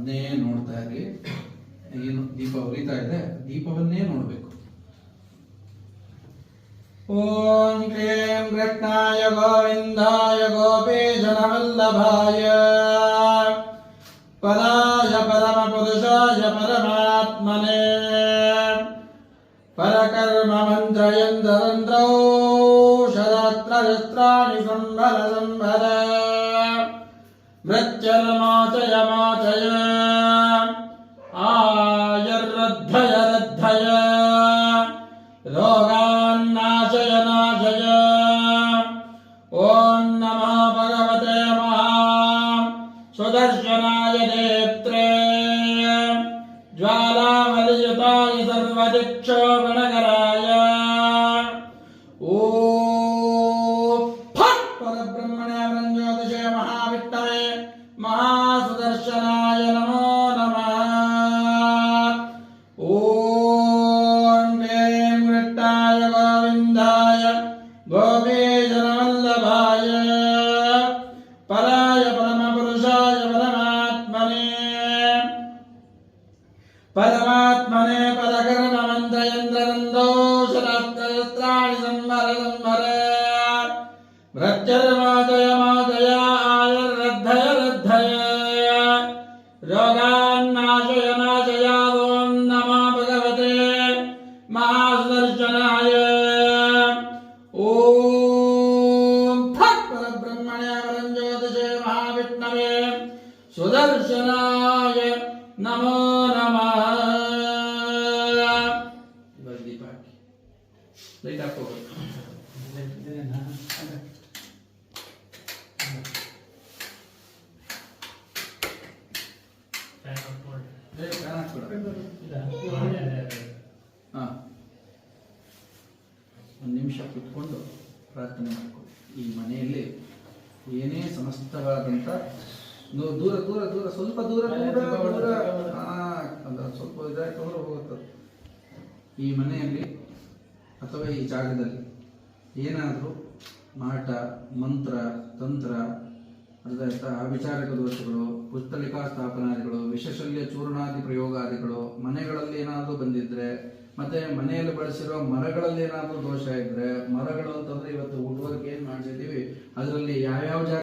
ಅದನ್ನೇ ನೋಡ್ತಾ ಇರಲಿ. ಏನು ದೀಪ ಉರಿತಾ ಇದೆ, ದೀಪವನ್ನೇ ನೋಡಬೇಕು. ಓಂ ಕ್ಲೀಂ ಕೃಷ್ಣಾಯ ಗೋವಿಂದಾಯ ಗೋಪೀಜನವಲ್ಲಭಾಯ ಪರಾಯ ಪರಮ ಪುರುಷಾಯ ಪರಮಾತ್ಮನೇ ಪರಕರ್ಮ ಮಂತ್ರಯಂತ್ರತಂತ್ರೌ ಶರತ್ರಯಸ್ತ್ರಾಣಿ ಸಂಭರ ಸಂಭರ ಮೃತ್ಯರ್ಮಾಚಯ ಮಾಚಯ ಆಯರ್ರದ್ಧಯ ರದ್ಧಯ ರೋಗಾನ್ನಾಶಯ ನಾಶಯ. ಓಂ ನಮಃ ಭಗವತೆ ಮಹಾ ಸುದರ್ಶನಾಯ ನೇತ್ರೇ ಜ್ವಾಲಾಮಲಿಯುತಾಯ ಸರ್ವದಿಕ್ಷೋಗಣಕರಾಯ. ಓಂ ಫಟ್ ಪರಬ್ರಹ್ಮಣೇ ಜ್ಯೋತಿಷೇ ಮಹಾವಿಷ್ಣವೇ ಮಹಾಸುದರ್ಶನಾಯ ನಮೋ ನಮಃ. ಓಂ ಕ್ಲೀಂ ಕೃಷ್ಣಾಯ ಗೋವಿಂದಾಯ ಗೋಪೀಜನವಲ್ಲಭಾಯ ಪರಾಯ ಪರಮಪುರುಷಾಯ ಪರಮಾತ್ಮನೇ ಪರಕರ್ಮ ಮಂತ್ರಯಂತ್ರತಂತ್ರೌ ಶರತ್ರಯಸ್ತ್ರಾಣಿ ಸಂಭರ ಸಂಭರ ಮೃತ್ಯರ್ಮಾಚಯ ಮಾಚಯ ಆಯರ್ರದ್ಧಯ ರದ್ಧಯ ರೋಗಾನ್ನಾಶಯ ನಾಶಯ. ಓಂ ನಮಃ ಭಗವತೆ ಮಹಾಸುದರ್ಶನಾಯ. ಓಂ ಫಟ್ ಪರಬ್ರಹ್ಮಣೇ ಜ್ಯೋತಿಷೇ ಮಹಾವಿಷ್ಣವೇ ಸುದರ್ಶನಾಯ ನಮೋ ನಮಃ. ಇವಾಗ ದೀಪ ಹಾಕಿ ಲೈಟ್ ಹಾಕೋಬೇಕು. ಒಂದು ನಿಮಿಷ ಕುತ್ಕೊಂಡು ಪ್ರಾರ್ಥನೆ ಮಾಡಿಕೊಳ್ಳಿ. ಈ ಮನೆಯಲ್ಲಿ ಏನೇ ಸಮಸ್ತವಾದಂಥ ದೂರ ದೂರ ದೂರ ಸ್ವಲ್ಪ ದೂರ ದೂರ ದೂರ ಸ್ವಲ್ಪ ಇದಾಯ್ತು ಅಂದ್ರೆ ಹೋಗುತ್ತದೆ. ಈ ಮನೆಯಲ್ಲಿ ಅಥವಾ ಈ ಜಾಗದಲ್ಲಿ ಏನಾದರೂ ಮಾಟ ಮಂತ್ರ ತಂತ್ರ ಅರ್ಥ ವಿಚಾರಕ ದೋಷಗಳು, ಪುಸ್ತಲಿಕಾ ಸ್ಥಾಪನಾದಿಗಳು, ವಿಷಶಲ್ಯ ಚೂರ್ಣಾದಿ ಪ್ರಯೋಗಾದಿಗಳು ಮನೆಗಳಲ್ಲಿ ಏನಾದರೂ ಬಂದಿದ್ರೆ, ಮತ್ತೆ ಮನೆಯಲ್ಲಿ ಬಳಸಿರೋ ಮರಗಳಲ್ಲಿ ಏನಾದರೂ ದೋಷ ಇದ್ರೆ, ಮರಗಳು ಅಂತಂದ್ರೆ ಇವತ್ತು ವುಡ್ ವರ್ಕ್ ಏನು ಮಾಡಿಸಿದ್ದೀವಿ ಅದರಲ್ಲಿ ಯಾವ್ಯಾವ ಜಾಗ